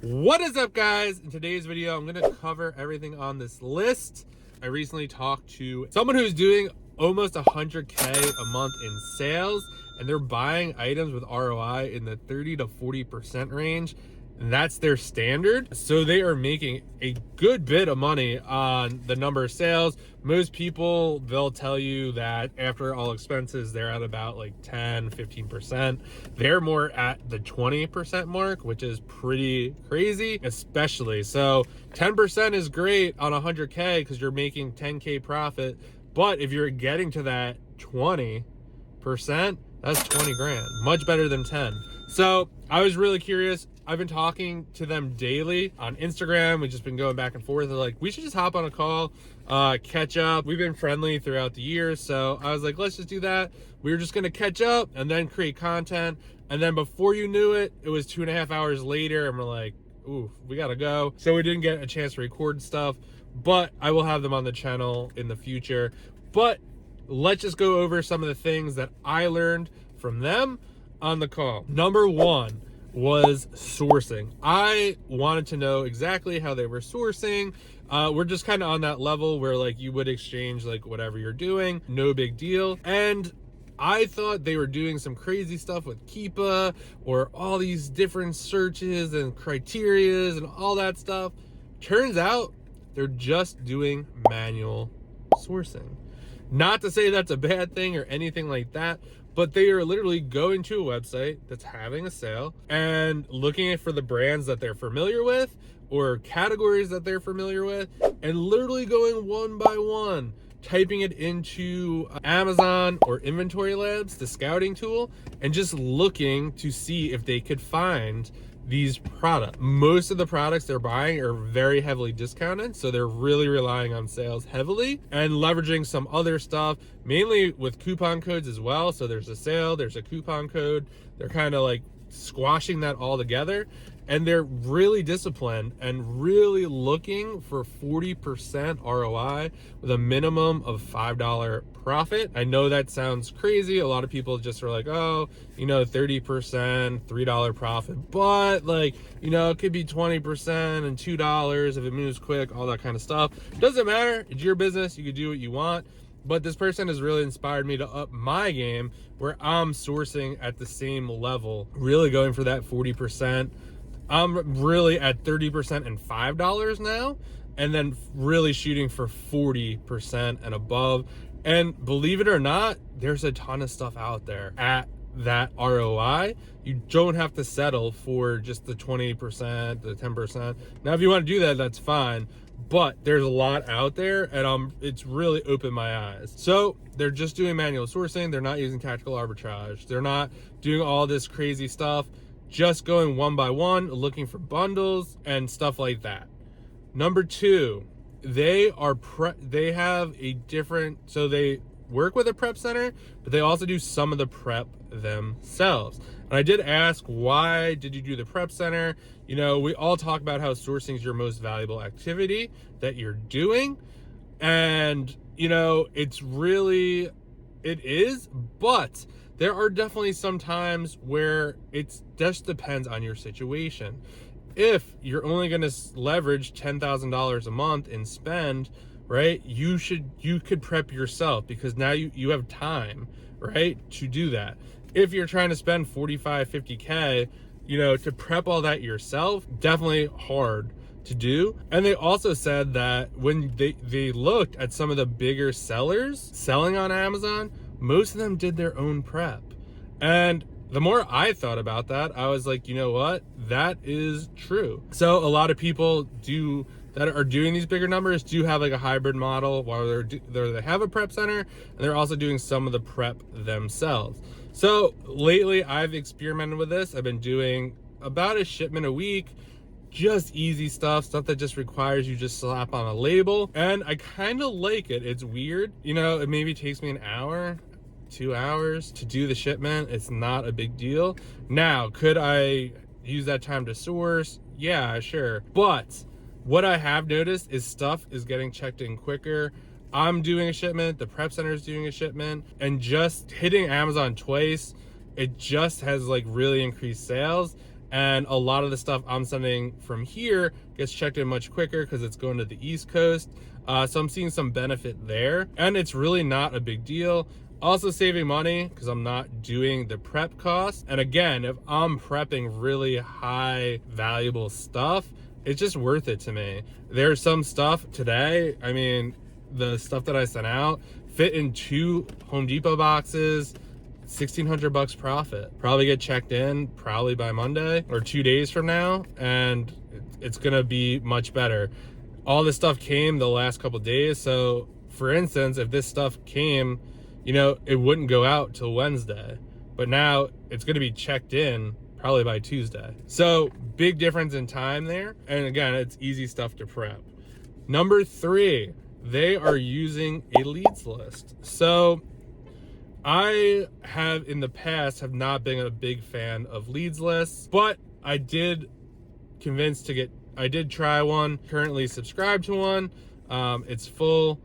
What is up, guys? In today's video, I'm going to cover everything on this list. I recently talked to someone who's doing almost 100K a month in sales, and they're buying items with ROI in the 30 to 40% range. And that's their standard. So they are making a good bit of money on the number of sales. Most people, they'll tell you that after all expenses, they're at about like 10, 15%. They're more at the 20% mark, which is pretty crazy, especially. So 10% is great on 100K because you're making 10K profit. But if you're getting to that 20%, that's 20 grand, much better than 10. So I was really curious. I've been talking to them daily on Instagram. We've just been going back and forth. They're like, we should just hop on a call, catch up. We've been friendly throughout the years. So I was like, let's just do that. We were just going to catch up and then create content. And then before you knew it, it was 2.5 hours later. And we're like, ooh, we got to go. So we didn't get a chance to record stuff, but I will have them on the channel in the future. But let's just go over some of the things that I learned from them on the call. Number one was sourcing. I wanted to know exactly how they were sourcing. We're just kind of on that level where like you would exchange like whatever you're doing, no big deal. And I thought they were doing some crazy stuff with Keepa or all these different searches and criterias and all that stuff. Turns out they're just doing manual sourcing. Not to say that's a bad thing or anything like that, but they are literally going to a website that's having a sale and looking for the brands that they're familiar with or categories that they're familiar with and literally going one by one, typing it into Amazon or Inventory Labs, the scouting tool, and just looking to see if they could find these products. Most of the products they're buying are very heavily discounted, so they're really relying on sales heavily and leveraging some other stuff, mainly with coupon codes as well. So there's a sale, there's a coupon code. They're kind of like squashing that all together, and they're really disciplined and really looking for 40% ROI with a minimum of $5 profit. I know that sounds crazy. A lot of people just are like, oh, 30%, $3 profit, but like, it could be 20% and $2 if it moves quick, all that kind of stuff. Doesn't matter. It's your business. You can do what you want. But this person has really inspired me to up my game where I'm sourcing at the same level, really going for that 40%. I'm really at 30% and $5 now, and then really shooting for 40% and above. And believe it or not, there's a ton of stuff out there at that ROI. You don't have to settle for just the 20%, the 10%. Now, if you want to do that, that's fine. But there's a lot out there, and it's really opened my eyes. So they're just doing manual sourcing. They're not using tactical arbitrage. They're not doing all this crazy stuff. Just going one by one, looking for bundles and stuff like that. Number two, they have a different, so they work with a prep center, but they also do some of the prep themselves. And I did ask, why did you do the prep center? We all talk about how sourcing is your most valuable activity that you're doing. And, it is, but there are definitely some times where it just depends on your situation. If you're only going to leverage $10,000 a month and spend, right, you could prep yourself because now you have time, right, to do that. If you're trying to spend 45, 50K, to prep all that yourself, definitely hard to do. And they also said that when they looked at some of the bigger sellers selling on Amazon, most of them did their own prep. And the more I thought about that, I was like, you know what? That is true. So a lot of people that are doing these bigger numbers do have like a hybrid model where they have a prep center and they're also doing some of the prep themselves. So lately I've experimented with this. I've been doing about a shipment a week, just easy stuff that just requires you just slap on a label. And I kind of like it. It's weird. It maybe takes me an hour, 2 hours to do the shipment. It's not a big deal. Now, could I use that time to source? Yeah, sure. But what I have noticed is stuff is getting checked in quicker. I'm doing a shipment, the prep center is doing a shipment, and just hitting Amazon twice, it just has like really increased sales. And a lot of the stuff I'm sending from here gets checked in much quicker because it's going to the East Coast. So I'm seeing some benefit there, and it's really not a big deal. Also saving money because I'm not doing the prep costs. And again, if I'm prepping really high valuable stuff, it's just worth it to me. There's some stuff today, I mean, the stuff that I sent out fit in 2 Home Depot boxes, $1,600 profit. Probably get checked in probably by Monday or 2 days from now, and it's gonna be much better. All this stuff came the last couple days. So for instance, if this stuff came, you know, it wouldn't go out till Wednesday, but now it's gonna be checked in probably by Tuesday. So big difference in time there. And again, it's easy stuff to prep. Number 3, they are using a leads list. So I have in the past have not been a big fan of leads lists, but I did try one, currently subscribed to one. It's full,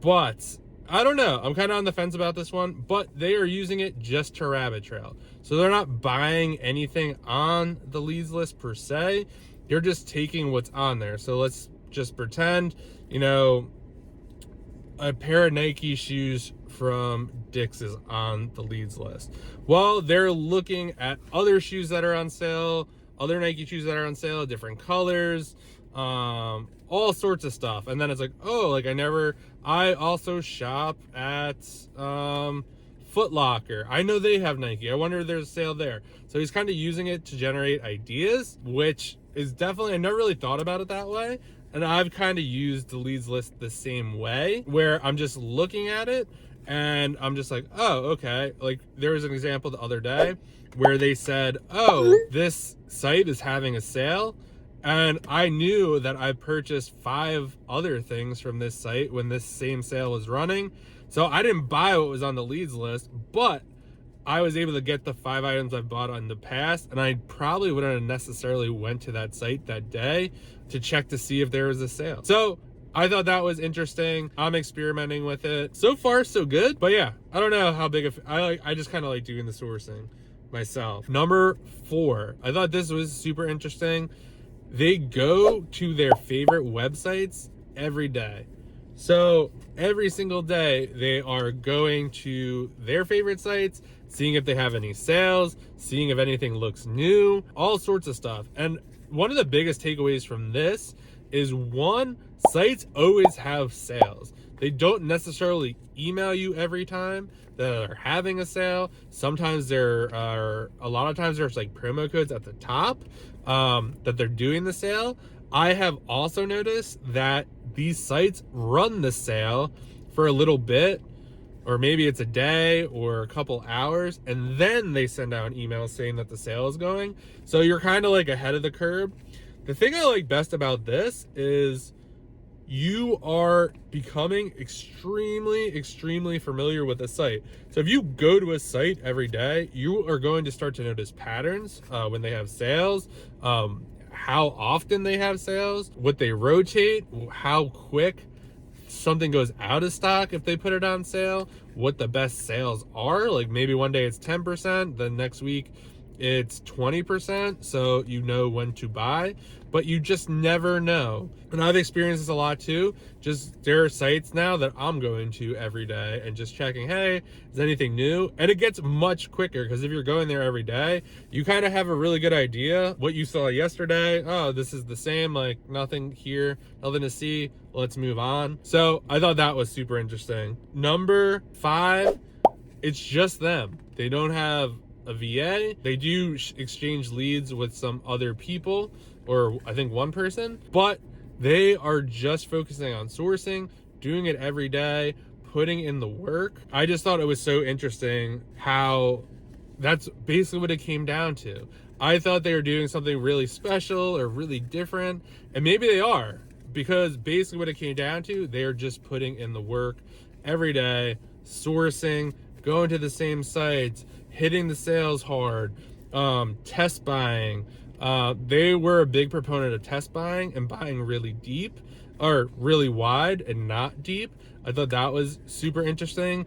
but I don't know. I'm kind of on the fence about this one, but they are using it just to rabbit trail. So they're not buying anything on the leads list per se. They're just taking what's on there. So let's just pretend, you know, a pair of Nike shoes from Dick's is on the leads list. Well, they're looking at other shoes that are on sale, other Nike shoes that are on sale, different colors, all sorts of stuff. And then it's like, oh, like I also shop at Foot Locker. I know they have Nike. I wonder if there's a sale there. So he's kind of using it to generate ideas, which is definitely, I never really thought about it that way. And I've kind of used the leads list the same way, where I'm just looking at it and I'm just like, oh, okay. Like there was an example the other day where they said, oh, this site is having a sale. And I knew that I purchased 5 other things from this site when this same sale was running. So I didn't buy what was on the leads list, but I was able to get the 5 items I've bought in the past, and I probably wouldn't have necessarily went to that site that day to check to see if there was a sale. So I thought that was interesting. I'm experimenting with it. So far, so good. But yeah, I don't know how big of I just kind of like doing the sourcing myself. Number 4, I thought this was super interesting. They go to their favorite websites every day. So every single day they are going to their favorite sites, seeing if they have any sales, seeing if anything looks new, all sorts of stuff. And one of the biggest takeaways from this is, one, sites always have sales. They don't necessarily email you every time that they're having a sale. Sometimes a lot of times there's like promo codes at the top that they're doing the sale. I have also noticed that these sites run the sale for a little bit, or maybe it's a day or a couple hours, and then they send out an email saying that the sale is going. So you're kind of like ahead of the curve. The thing I like best about this is you are becoming extremely familiar with the site. So if you go to a site every day, you are going to start to notice patterns when they have sales, how often they have sales, what they rotate, how quick something goes out of stock if they put it on sale, what the best sales are. Like maybe one day it's 10%, the next week it's 20%, so you know when to buy, but you just never know. And I've experienced this a lot too. Just there are sites now that I'm going to every day and just checking, hey, is anything new? And it gets much quicker because if you're going there every day, you kind of have a really good idea what you saw yesterday. Oh, this is the same, like nothing here, nothing to see, let's move on. So I thought that was super interesting. Number 5, it's just them. They don't have a VA. They do exchange leads with some other people, or I think one person, but they are just focusing on sourcing, doing it every day, putting in the work. I just thought it was so interesting how that's basically what it came down to. I thought they were doing something really special or really different, and maybe they are, because basically what it came down to, they're just putting in the work every day, sourcing, going to the same sites, hitting the sales hard, test buying. They were a big proponent of test buying and buying really deep, or really wide and not deep. I thought that was super interesting,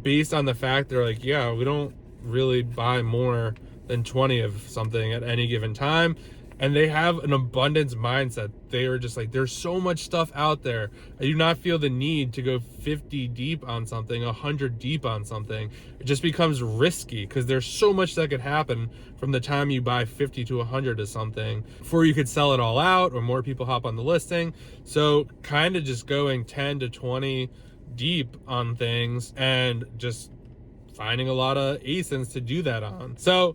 based on the fact they're like, yeah, we don't really buy more than 20 of something at any given time. And they have an abundance mindset. They are just like, there's so much stuff out there. I do not feel the need to go 50 deep on something, 100 deep on something. It just becomes risky because there's so much that could happen from the time you buy 50 to 100 of something before you could sell it all out or more people hop on the listing. So kind of just going 10 to 20 deep on things and just finding a lot of ASINs to do that on. So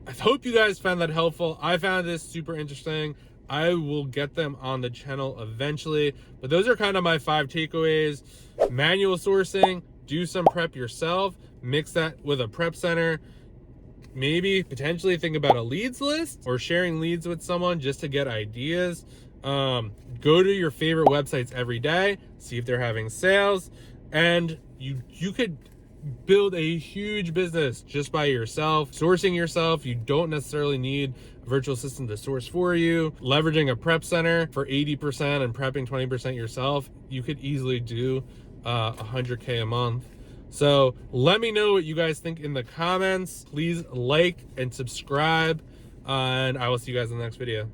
I hope you guys found that helpful. I found this super interesting. I will get them on the channel eventually, but those are kind of my 5 takeaways. Manual sourcing, do some prep yourself, mix that with a prep center. Maybe potentially think about a leads list or sharing leads with someone just to get ideas. Go to your favorite websites every day, see if they're having sales, and you could build a huge business just by yourself, sourcing yourself. You don't necessarily need a virtual assistant to source for you. Leveraging a prep center for 80% and prepping 20% yourself, you could easily do 100K a month. So let me know what you guys think in the comments. Please like and subscribe, and I will see you guys in the next video.